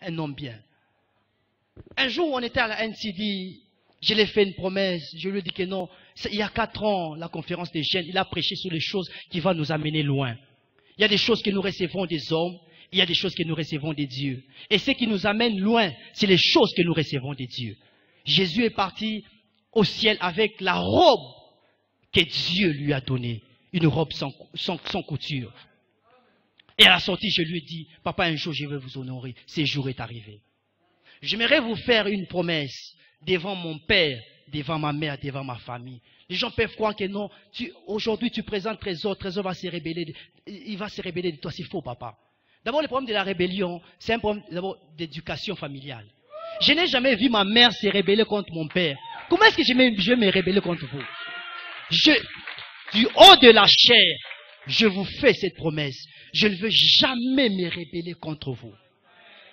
un homme bien. Un jour, on était à la NCD, je lui ai fait une promesse, je lui ai dit que non. Il y a 4 ans, la conférence des jeunes, il a prêché sur les choses qui vont nous amener loin. Il y a des choses que nous recevons des hommes, il y a des choses que nous recevons des dieux. Et ce qui nous amène loin, c'est les choses que nous recevons des dieux. Jésus est parti au ciel avec la robe que Dieu lui a donnée, une robe sans couture. Et à la sortie, je lui ai dit, papa, un jour je vais vous honorer, ce jour est arrivé. J'aimerais vous faire une promesse devant mon père, devant ma mère, devant ma famille. Les gens peuvent croire que non, aujourd'hui tu présentes Trésor, Trésor va se rebeller, il va se rebeller de toi, c'est faux papa. D'abord le problème de la rébellion, c'est un problème d'abord d'éducation familiale. Je n'ai jamais vu ma mère se rebeller contre mon père. Comment est-ce que je vais me rebeller contre vous? Du haut de la chair, je vous fais cette promesse. Je ne veux jamais me rebeller contre vous.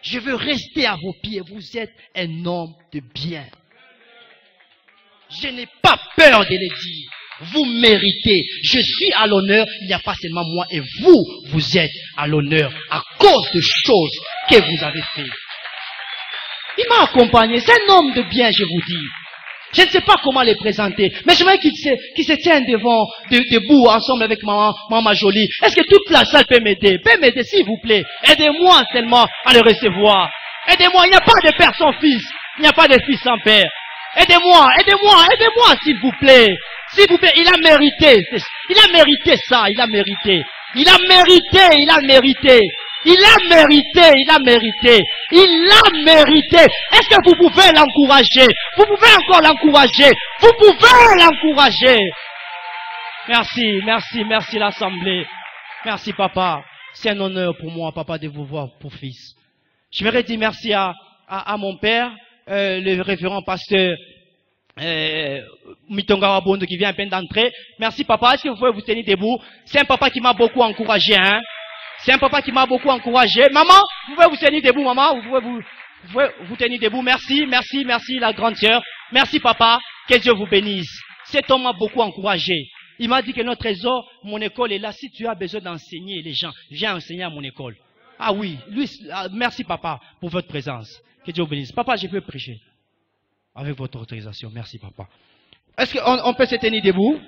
Je veux rester à vos pieds. Vous êtes un homme de bien. Je n'ai pas peur de le dire. Vous méritez. Je suis à l'honneur. Il n'y a pas seulement moi et vous. Vous êtes à l'honneur à cause de choses que vous avez faites. Il m'a accompagné. C'est un homme de bien, je vous dis. Je ne sais pas comment les présenter. Mais je veux qu'il se tienne debout ensemble avec maman Jolie. Est-ce que toute la salle peut m'aider? Peut m'aider, s'il vous plaît. Aidez-moi seulement à le recevoir. Aidez-moi. Il n'y a pas de père sans fils. Il n'y a pas de fils sans père. Aidez-moi, aidez-moi, aidez-moi, s'il vous plaît. S'il vous plaît, il a mérité. Il a mérité ça, il a mérité. Il a mérité, il a mérité. Il a mérité, il a mérité. Il a mérité. Est-ce que vous pouvez l'encourager? Vous pouvez encore l'encourager. Vous pouvez l'encourager. Merci, merci, merci l'Assemblée. Merci papa. C'est un honneur pour moi, papa, de vous voir pour fils. Je voudrais dire merci à mon père, le révérend pasteur Mitonga Wabondo qui vient à peine d'entrer. Merci papa. Est-ce que vous pouvez vous tenir debout? C'est un papa qui m'a beaucoup encouragé, hein. C'est un papa qui m'a beaucoup encouragé. Maman, vous pouvez vous tenir debout, maman. Vous pouvez vous tenir debout. Merci, merci, merci, la grande sœur. Merci, papa. Que Dieu vous bénisse. Cet homme m'a beaucoup encouragé. Il m'a dit que notre trésor, mon école est là. Si tu as besoin d'enseigner les gens, viens enseigner à mon école. Ah oui, lui, merci, papa, pour votre présence. Que Dieu vous bénisse. Papa, je peux prêcher. Avec votre autorisation. Merci, papa. Est-ce qu'on peut se tenir debout?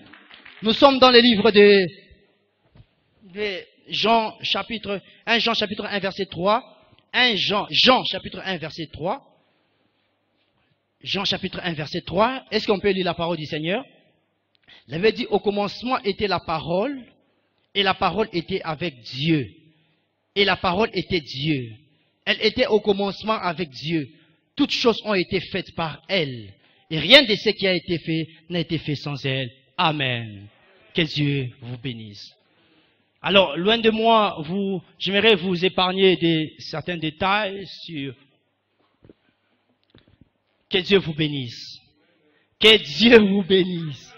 Nous sommes dans le livre de Jean chapitre 1 verset 3. Jean chapitre 1 verset 3. Jean chapitre 1 verset 3. Est-ce qu'on peut lire la parole du Seigneur? Il avait dit, au commencement était la parole, et la parole était avec Dieu. Et la parole était Dieu. Elle était au commencement avec Dieu. Toutes choses ont été faites par elle. Et rien de ce qui a été fait n'a été fait sans elle. Amen. Que Dieu vous bénisse. Alors, loin de moi, j'aimerais vous épargner certains détails sur... Que Dieu vous bénisse. Que Dieu vous bénisse.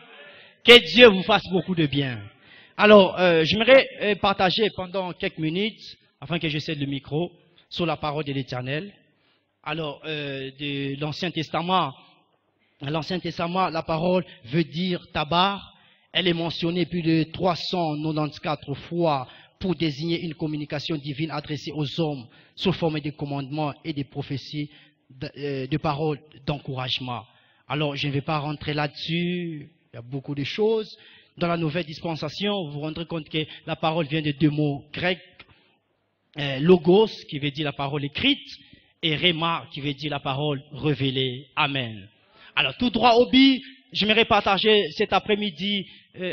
Que Dieu vous fasse beaucoup de bien. Alors, j'aimerais partager pendant quelques minutes, afin que je cède le micro, sur la parole de l'Éternel. Alors, de l'Ancien Testament, la parole veut dire tabar. Elle est mentionnée plus de 394 fois pour désigner une communication divine adressée aux hommes sous forme de commandements et de prophéties, de paroles d'encouragement. Alors, je ne vais pas rentrer là-dessus. Il y a beaucoup de choses. Dans la nouvelle dispensation, vous vous rendrez compte que la parole vient de 2 mots grecs. Logos, qui veut dire la parole écrite, et Rhéma, qui veut dire la parole révélée. Amen. Alors, tout droit au but, j'aimerais partager cet après-midi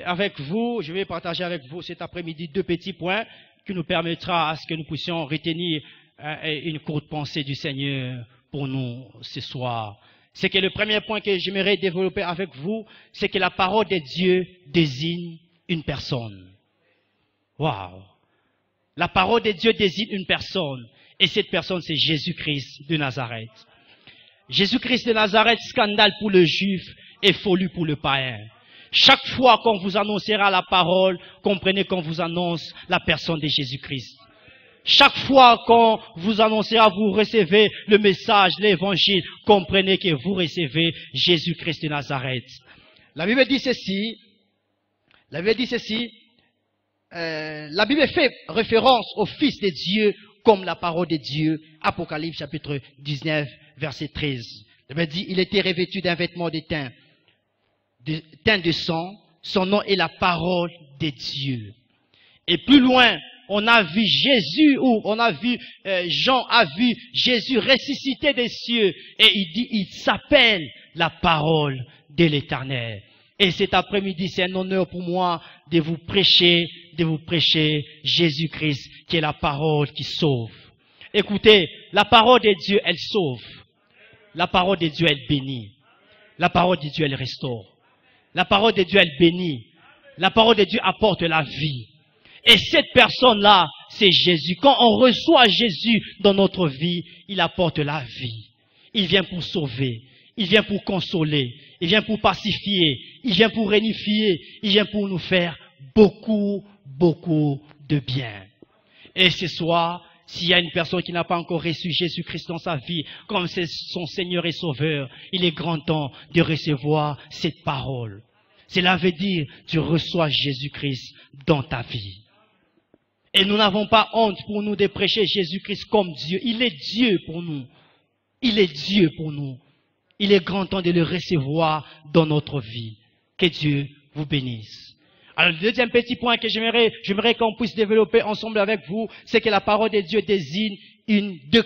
avec vous. Je vais partager avec vous cet après-midi 2 petits points qui nous permettra à ce que nous puissions retenir une courte pensée du Seigneur pour nous ce soir. C'est que le premier point que j'aimerais développer avec vous, c'est que la parole de Dieu désigne une personne. Waouh! La parole de Dieu désigne une personne. Et cette personne, c'est Jésus-Christ de Nazareth. Jésus-Christ de Nazareth, scandale pour le juif et folie pour le païen. Chaque fois qu'on vous annoncera la parole, comprenez qu'on vous annonce la personne de Jésus-Christ. Chaque fois qu'on vous annoncera, vous recevez le message, l'évangile, comprenez que vous recevez Jésus-Christ de Nazareth. La Bible dit ceci, la Bible fait référence au Fils de Dieu comme la parole de Dieu. Apocalypse chapitre 19, verset 13. Il veut dire, il était revêtu d'un vêtement de teint de sang. Son nom est la parole de Dieu. Et plus loin, on a vu Jésus, ou on a vu, Jean a vu Jésus ressuscité des cieux. Et il dit, il s'appelle la parole de l'Éternel. Et cet après-midi, c'est un honneur pour moi de vous prêcher Jésus-Christ, qui est la parole qui sauve. Écoutez, la parole de Dieu, elle sauve. La parole de Dieu, elle bénit. La parole de Dieu, elle restaure. La parole de Dieu, elle bénit. La parole de Dieu apporte la vie. Et cette personne-là, c'est Jésus. Quand on reçoit Jésus dans notre vie, il apporte la vie. Il vient pour sauver. Il vient pour consoler. Il vient pour pacifier. Il vient pour réunifier. Il vient pour nous faire beaucoup de bien. Et ce soir, s'il y a une personne qui n'a pas encore reçu Jésus-Christ dans sa vie, comme c'est son Seigneur et Sauveur, il est grand temps de recevoir cette parole. Cela veut dire, tu reçois Jésus-Christ dans ta vie. Et nous n'avons pas honte pour nous de prêcher Jésus-Christ comme Dieu. Il est Dieu pour nous. Il est Dieu pour nous. Il est grand temps de le recevoir dans notre vie. Que Dieu vous bénisse. Alors, le deuxième petit point que j'aimerais qu'on puisse développer ensemble avec vous, c'est que la parole de Dieu désigne deux